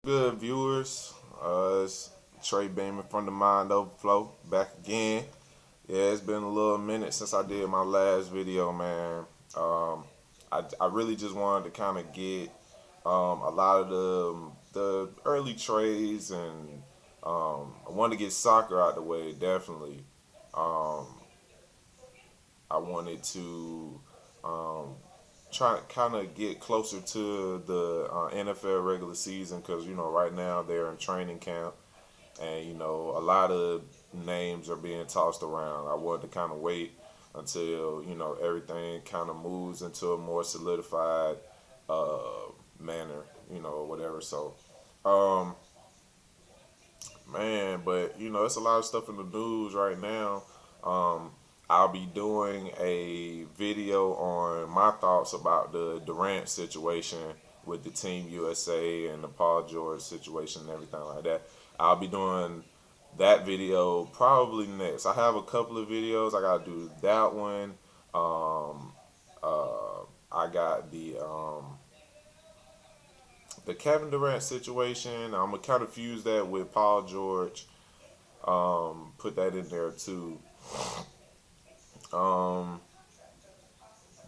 Good viewers? It's Trey Beamen from the Mind Overflow back again. Yeah, it's been a little minute since I did my last video, man. I really just wanted to kind of get a lot of the early trades and I wanted to get soccer out the way, definitely. Um, I wanted to um, try kind of get closer to the NFL regular season because right now they're in training camp and a lot of names are being tossed around. I wanted to kind of wait until everything kind of moves into a more solidified manner, or whatever. So, um, man, but it's a lot of stuff in the news right now. Um, I'll be doing a video on my thoughts about the Durant situation with the Team USA and the Paul George situation and everything like that. I'll be doing that video probably next. I have a couple of videos. I gotta do that one. Um, I got the Kevin Durant situation. I'm gonna kind of fuse that with Paul George. Put that in there too. Um,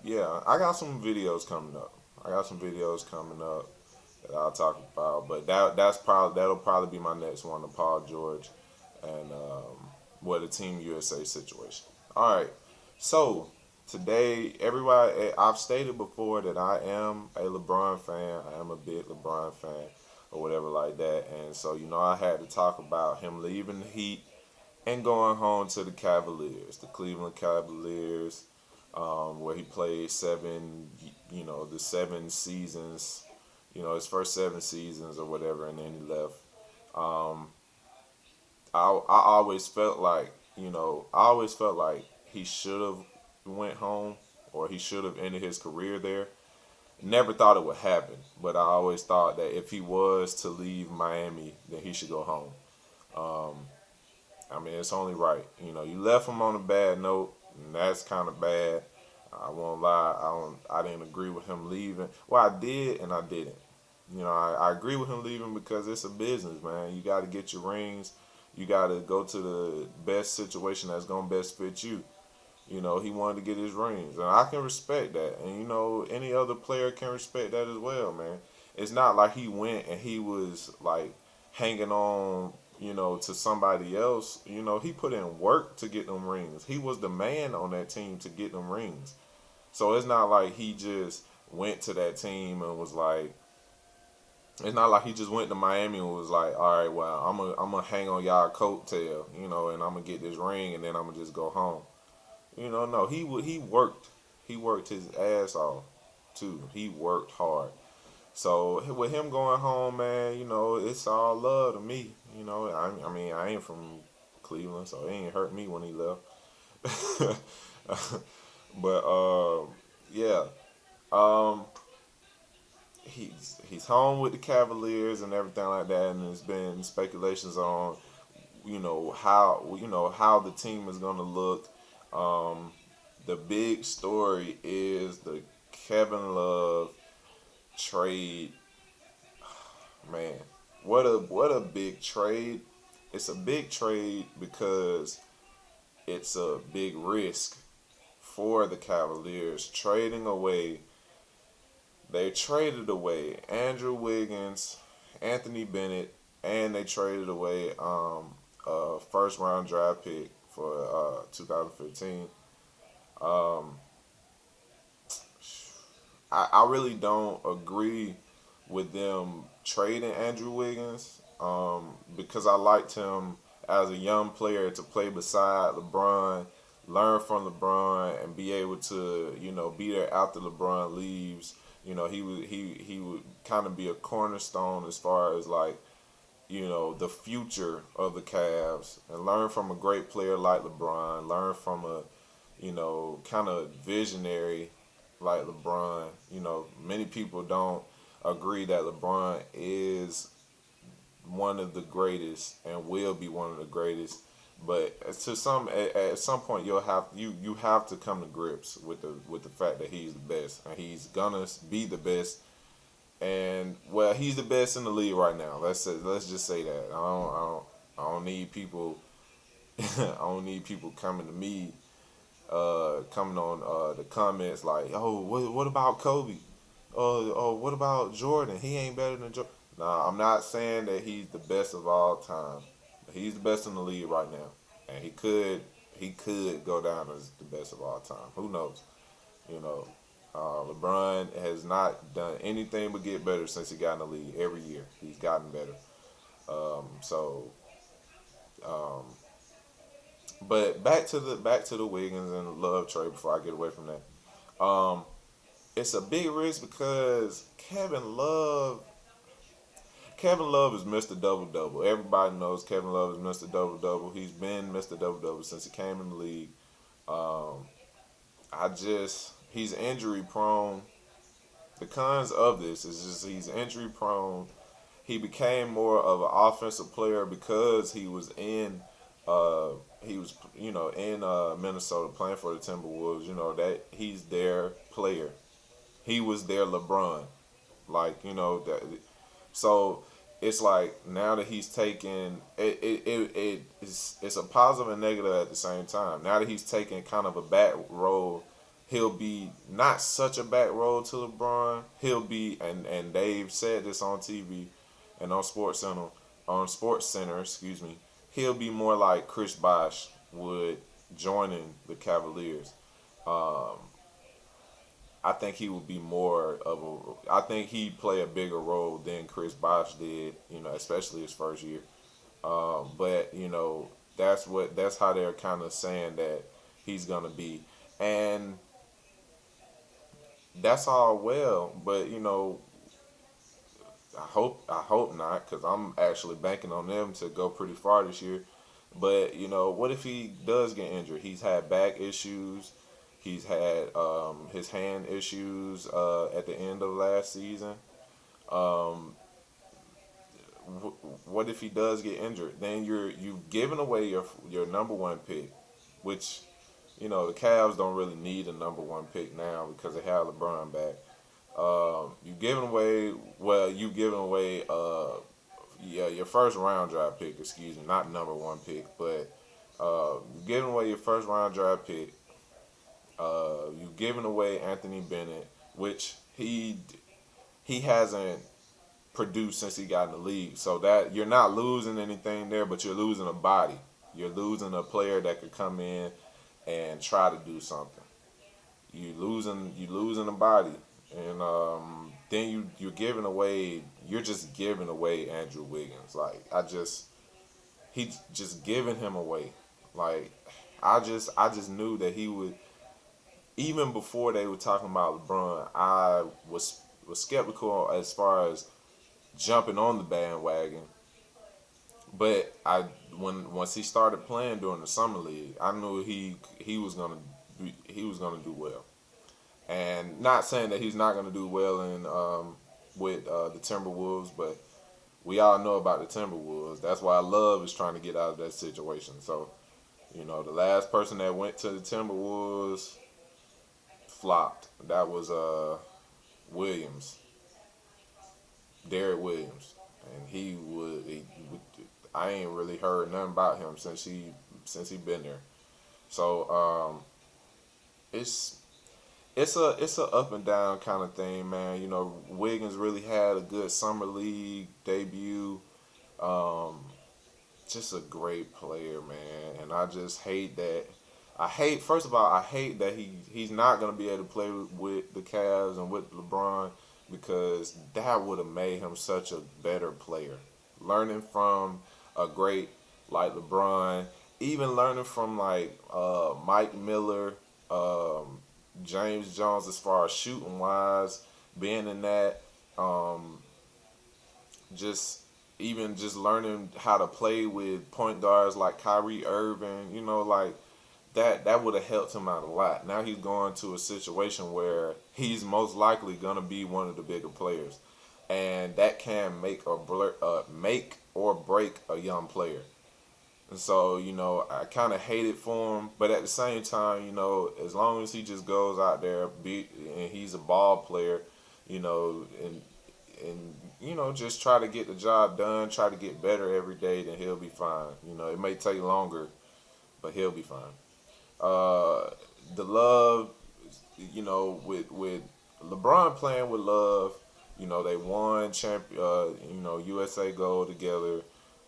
yeah, I got some videos coming up. I got some videos coming up that I'll talk about. But that'll probably be my next one, the Paul George and the Team USA situation. All right, so today, everybody, I've stated before that I am a LeBron fan. I am a big LeBron fan, or whatever like that. And so I had to talk about him leaving the Heat and going home to the Cavaliers, the Cleveland Cavaliers, where he played the 7 seasons, his first 7 seasons or whatever, and then he left. Um, I always felt like, he should have went home or he should have ended his career there. Never thought it would happen, but I always thought that if he was to leave Miami, then he should go home. I mean, it's only right. You left him on a bad note, and that's kind of bad. I won't lie. I didn't agree with him leaving. Well, I did and I didn't. I agree with him leaving because it's a business, man. You got to get your rings. You got to go to the best situation that's gonna best fit you. He wanted to get his rings, and I can respect that. And any other player can respect that as well, man. It's not like he went and he was like hanging on, to somebody else. He put in work to get them rings. He was the man on that team to get them rings. So it's not like he just went to that team and was like, it's not like he just went to Miami and was like, all right, well, I'm gonna hang on y'all coattail, and I'm gonna get this ring and then I'm gonna just go home. No, he worked. He worked his ass off too. He worked hard. So with him going home, man, it's all love to me. I mean, I ain't from Cleveland, so it ain't hurt me when he left. But yeah, um, he's home with the Cavaliers and everything like that, and there's been speculations on how the team is gonna look. The big story is the Kevin Love trade. Man, what a big trade. It's a big trade because it's a big risk for the Cavaliers trading away. They traded away Andrew Wiggins, Anthony Bennett, and they traded away a first round draft pick for 2015. Um, I really don't agree with them trading Andrew Wiggins because I liked him as a young player to play beside LeBron, learn from LeBron, and be able to be there after LeBron leaves. He would kind of be a cornerstone as far as like the future of the Cavs, and learn from a great player like LeBron, learn from a kind of visionary like LeBron. Many people don't agree that LeBron is one of the greatest and will be one of the greatest. But at some point you have to come to grips with the fact that he's the best and he's gonna be the best And well, he's the best in the league right now. Let's just say that. I don't need people. I don't need people coming to me, coming on the comments like, oh, what about Kobe? Oh, what about Jordan? He ain't better than Jordan. Nah, I'm not saying that he's the best of all time. He's the best in the league right now, and he could go down as the best of all time. Who knows? You know, LeBron has not done anything but get better since he got in the league. Every year he's gotten better. So, but back to the Wiggins and Love trade before I get away from that. It's a big risk because Kevin Love is Mr. Double Double. Everybody knows Kevin Love is Mr. Double Double. He's been Mr. Double Double since he came in the league. Um, he's injury prone. The cons of this is just he's injury prone. He became more of an offensive player because uh, he was in Minnesota playing for the Timberwolves. You know that he's their player. He was their LeBron. Like that. So it's like now that he's taken it's a positive and negative at the same time. Now that he's taken kind of a back role, he'll be not such a back role to LeBron. He'll be and Dave said this on TV and on Sports Center, excuse me. He'll be more like Chris Bosh would joining the Cavaliers. Um, I think he would be more of a. I think he'd play a bigger role than Chris Bosh did. Especially his first year. But that's how they're kind of saying that he's gonna be, and that's all well. But I hope not, because I'm actually banking on them to go pretty far this year. But what if he does get injured? He's had back issues. He's had his hand issues at the end of last season. Um, what if he does get injured? Then you've given away your number one pick, which the Cavs don't really need a number one pick now because they have LeBron back. You've given away you've given away yeah, your first round draft pick, excuse me, not number one pick, but you've given away your first round draft pick. You've given away Anthony Bennett, which he hasn't produced since he got in the league. So that you're not losing anything there, but you're losing a body. You're losing a player that could come in and try to do something. You losing a body, and then you're giving away. You're just giving away Andrew Wiggins. Like he's just giving him away. Like I just knew that he would. Even before they were talking about LeBron, I was skeptical as far as jumping on the bandwagon. But once he started playing during the summer league, I knew he was gonna do well. And not saying that he's not gonna do well in with the Timberwolves, but we all know about the Timberwolves. That's why Love is trying to get out of that situation. So the last person that went to the Timberwolves flopped. That was Williams, Derek Williams, and I ain't really heard nothing about him since he been there. So it's it's a up and down kind of thing, man. Wiggins really had a good summer league debut. Um, just a great player, man. And I just hate that. First of all, I hate that he's not gonna be able to play with the Cavs and with LeBron, because that would have made him such a better player. Learning from a great like LeBron, even learning from like Mike Miller, um, James Jones, as far as shooting wise, being in that, um, just even just learning how to play with point guards like Kyrie Irving, like that would have helped him out a lot. Now he's going to a situation where he's most likely gonna be one of the bigger players, and that can make or break a young player. And so I kind of hate it for him, but at the same time, as long as he just goes out there, and he's a ball player, and and just try to get the job done, try to get better every day, then he'll be fine. It may take longer, but he'll be fine. Uh, the Love, with LeBron playing with Love, they won USA gold together.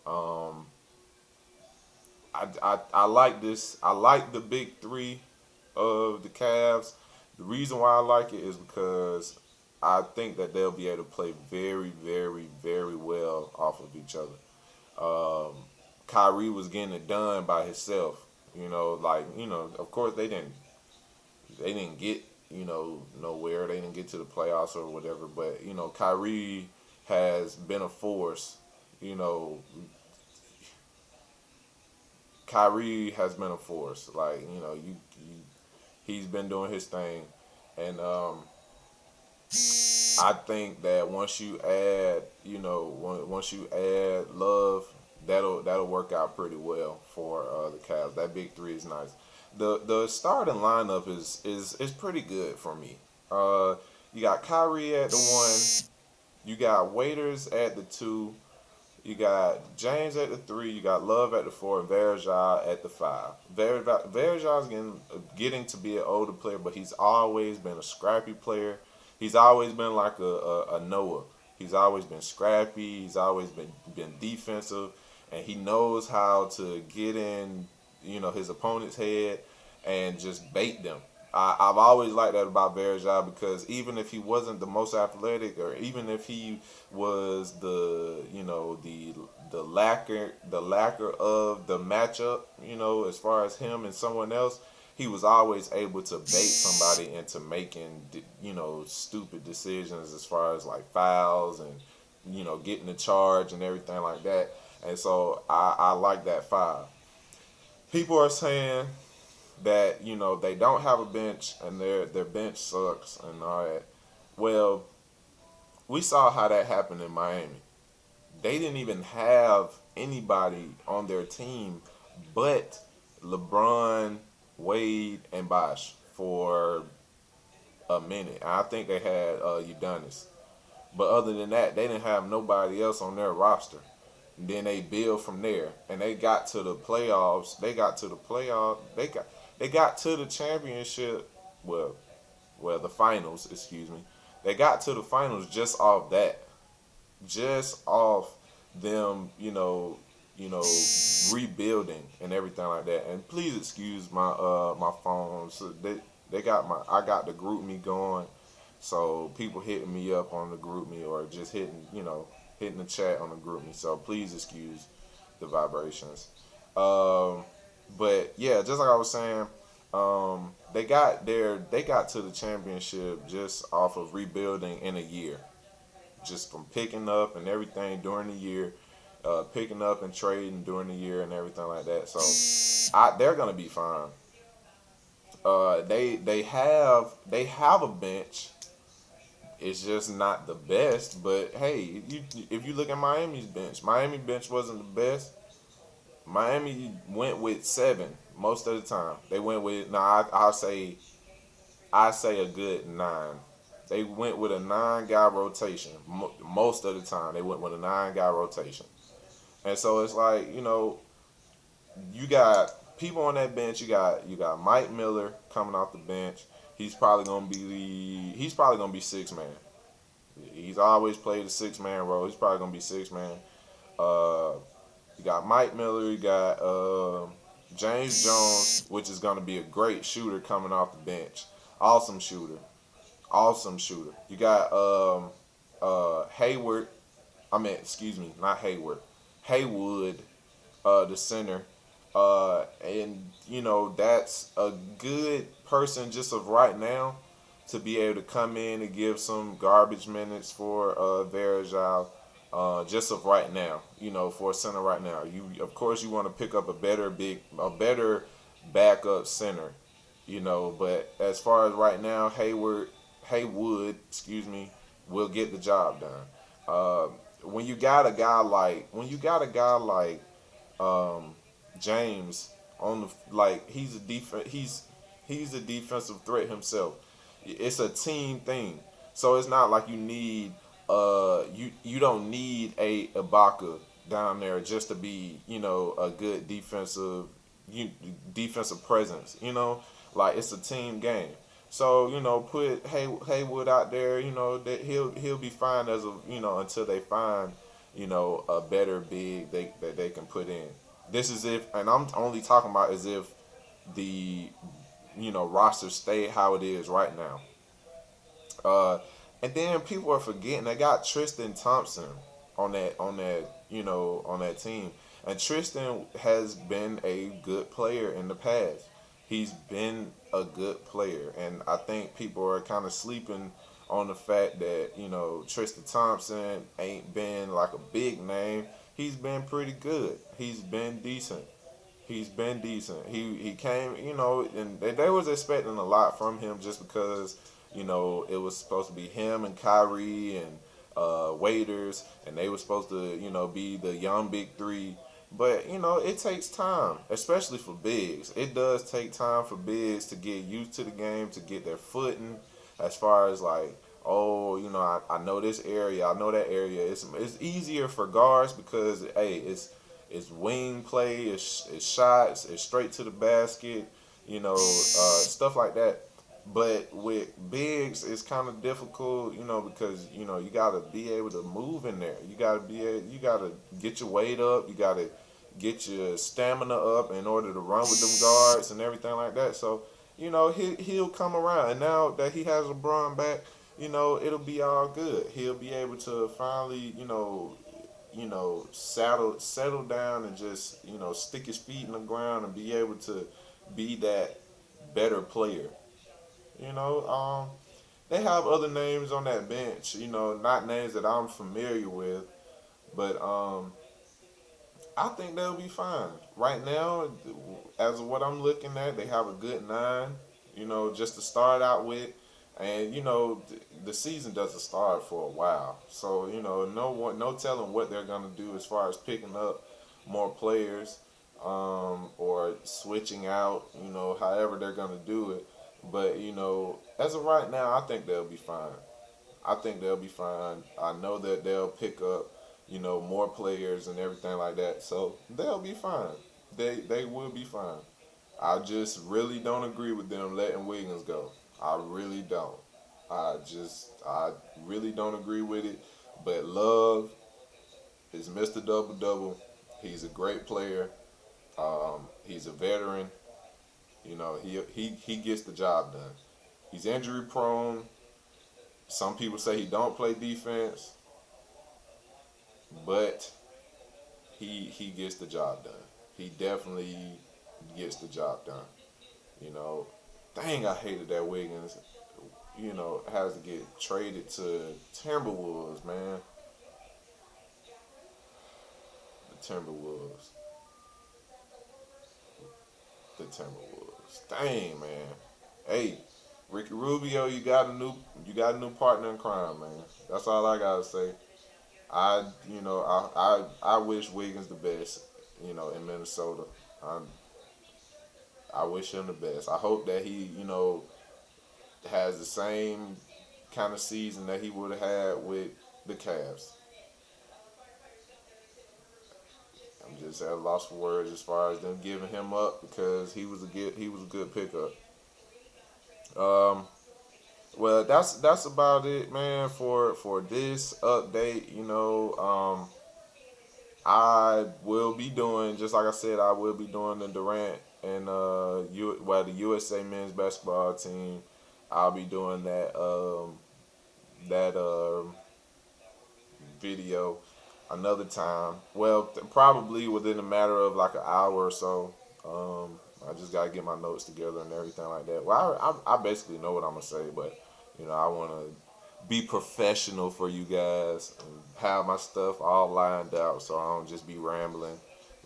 Um, I like this. I like the big three of the Cavs. The reason why I like it is because I think that they'll be able to play very, very, very well off of each other. Um, Kyrie was getting it done by himself. Of course they didn't get nowhere. They didn't get to the playoffs or whatever. But Kyrie has been a force. You know, Kyrie has been a force. Like he's been doing his thing, and I think that once you add, once you add Love, that'll work out pretty well for the Cavs. That big three is nice. The starting lineup is pretty good for me. Uh, you got Kyrie at the one. You got Waiters at the two. You got James at the three. You got Love at the four. And Verja at the five. Verja's getting to be an older player, but he's always been a scrappy player. He's always been like a Noah. He's always been scrappy. He's always been defensive, and he knows how to get in, his opponent's head and just bait them. I've always liked that about Verja because even if he wasn't the most athletic, or even if he was the lacker of the matchup, as far as him and someone else, he was always able to bait somebody into making stupid decisions as far as like fouls and getting the charge and everything like that. And so I like that five. People are saying that they don't have a bench and their bench sucks and all that. Well, we saw how that happened in Miami. They didn't even have anybody on their team but LeBron, Wade, and Bosh for a minute. I think they had Udonis, but other than that, they didn't have nobody else on their roster. And then they build from there, and they got to the playoffs. They got to the playoff. They got to the championship. Well, the finals. Excuse me. They got to the finals just off that, just off them. Rebuilding and everything like that. And please excuse my phone. So I got the group me going. So people hitting me up on the group me or just hitting the chat on the group me. So please excuse the vibrations. Um, but yeah, just like I was saying, they got to the championship just off of rebuilding in a year, just from picking up and everything during the year, picking up and trading during the year and everything like that. So they're gonna be fine. They have a bench. It's just not the best. But hey, if you look at Miami bench wasn't the best. Miami went with seven most of the time. They went with I say a good nine. They went with a 9 guy rotation most of the time. They went with a 9 guy rotation, and so it's like you got people on that bench. You got Mike Miller coming off the bench. He's probably gonna be 6 man. He's always played a 6 man role. He's probably gonna be 6 man. Uh, you got Mike Miller. You got James Jones, which is gonna be a great shooter coming off the bench. Awesome shooter. Awesome shooter. You got Hayward. Excuse me, not Hayward. Haywood, the center. And that's a good person just of right now to be able to come in and give some garbage minutes for Verajao. Just of right now, for a center right now. Of course you want to pick up a better backup center, But as far as right now, Haywood, excuse me, will get the job done. When you got a guy like James on the like he's a defensive threat himself. It's a team thing, so it's not like you need you don't need a Ibaka down there just to be, a good you, defensive presence. Like it's a team game. So put Haywood out there. That he'll be fine as a until they find a better big that they can put in. This is if, and I'm only talking about as if the roster stay how it is right now. Uh, and then people are forgetting they got Tristan Thompson on that team. And Tristan has been a good player in the past. He's been a good player, and I think people are kind of sleeping on the fact that Tristan Thompson ain't been like a big name. He's been pretty good. He's been decent. He's been decent. He came, and they was expecting a lot from him just because, it was supposed to be him and Kyrie and Waiters, and they were supposed to, be the young big three. But it takes time, especially for bigs. It does take time for bigs to get used to the game, to get their footing. As far as like, oh, I know this area, I know that area. It's easier for guards because hey, it's wing play, it's shots, it's straight to the basket, stuff like that. But with bigs, it's kind of difficult, because you gotta be able to move in there. You gotta get your weight up. You gotta get your stamina up in order to run with them guards and everything like that. So he'll come around. And now that he has LeBron back, it'll be all good. He'll be able to finally, settle down and just stick his feet in the ground and be able to be that better player. You know, they have other names on that bench. Not names that I'm familiar with, but I think they'll be fine. Right now, as of what I'm looking at, they have a good nine. Just to start out with, and the season doesn't start for a while, so no telling what they're gonna do as far as picking up more players, or switching out. However they're gonna do it. But as of right now, I think they'll be fine. I think they'll be fine. I know that they'll pick up, more players and everything like that. So they'll be fine. They will be fine. I just really don't agree with them letting Wiggins go. I really don't. I really don't agree with it. But Love is Mr. Double Double. He's a great player. He's a veteran. He gets the job done. He's injury prone. Some people say he don't play defense, but he gets the job done. He definitely gets the job done. You know, dang, I hated that Wiggins. Has to get traded to Timberwolves, man. The Timberwolves. The Timberwolves. Dang, man. Hey, Ricky Rubio, you got a new partner in crime, man. That's all I gotta say. I wish Wiggins the best. In Minnesota. I I wish him the best. I hope that he has the same kind of season that he would have had with the Cavs. I'm just at a loss for words as far as them giving him up because he was a good pickup. Um, well, that's about it, man. For this update, I will be doing, just like I said, I will be doing the Durant and the USA men's basketball team. I'll be doing that video another time. Well, probably within a matter of like an hour or so. I just gotta get my notes together and everything like that. Well, I basically know what I'm gonna say, but I want to be professional for you guys and have my stuff all lined out so I don't just be rambling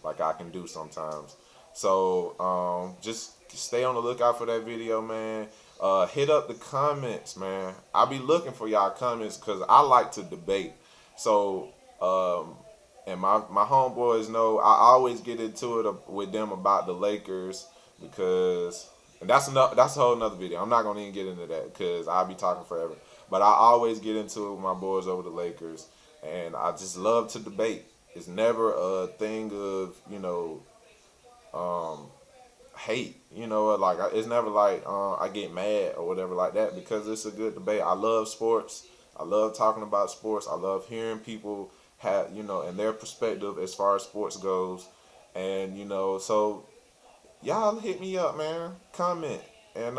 like I can do sometimes. So just stay on the lookout for that video, man. Hit up the comments, man. I'll be looking for y'all comments because I like to debate. So and my homeboys know I always get into it with them about the Lakers because, and that's a whole another video. I'm not gonna even get into that because I'll be talking forever. But I always get into it with my boys over the Lakers, and I just love to debate. It's never a thing of hate. Like it's never like I get mad or whatever like that because it's a good debate. I love sports. I love talking about sports. I love hearing people have and their perspective as far as sports goes, and so y'all hit me up, man. Comment and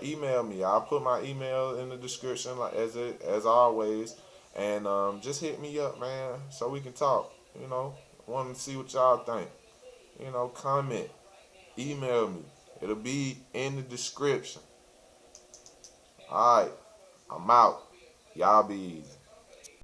email me. I'll put my email in the description like as always, and just hit me up, man, so we can talk. Want to see what y'all think. Comment, email me. It'll be in the description. All right, I'm out. Y'all be easy.